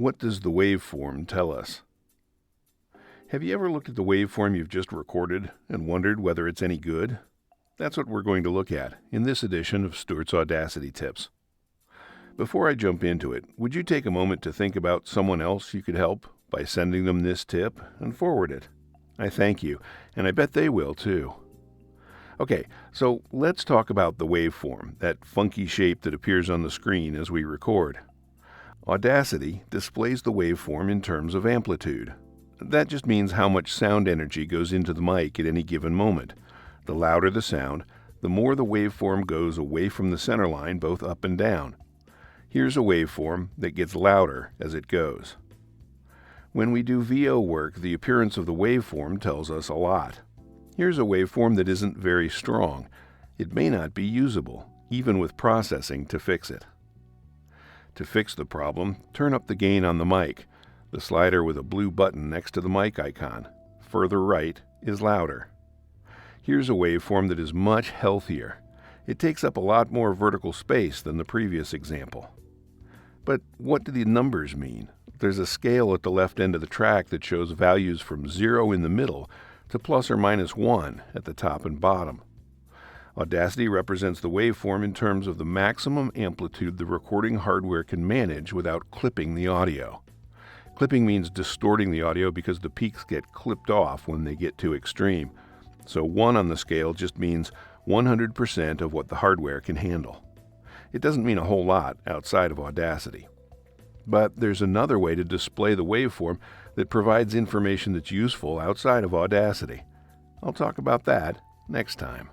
What does the waveform tell us? Have you ever looked at the waveform you've just recorded and wondered whether it's any good? That's what we're going to look at in this edition of Stuart's Audacity Tips. Before I jump into it, would you take a moment to think about someone else you could help by sending them this tip and forward it? I thank you, and I bet they will too. Okay, so let's talk about the waveform, that funky shape that appears on the screen as we record. Audacity displays the waveform in terms of amplitude. That just means how much sound energy goes into the mic at any given moment. The louder the sound, the more the waveform goes away from the center line, both up and down. Here's a waveform that gets louder as it goes. When we do VO work, the appearance of the waveform tells us a lot. Here's a waveform that isn't very strong. It may not be usable, even with processing to fix it. To fix the problem, turn up the gain on the mic. The slider with a blue button next to the mic icon. Further right is louder. Here's a waveform that is much healthier. It takes up a lot more vertical space than the previous example. But what do the numbers mean? There's a scale at the left end of the track that shows values from 0 in the middle to plus or minus 1 at the top and bottom. Audacity represents the waveform in terms of the maximum amplitude the recording hardware can manage without clipping the audio. Clipping means distorting the audio because the peaks get clipped off when they get too extreme. So 1 on the scale just means 100% of what the hardware can handle. It doesn't mean a whole lot outside of Audacity. But there's another way to display the waveform that provides information that's useful outside of Audacity. I'll talk about that next time.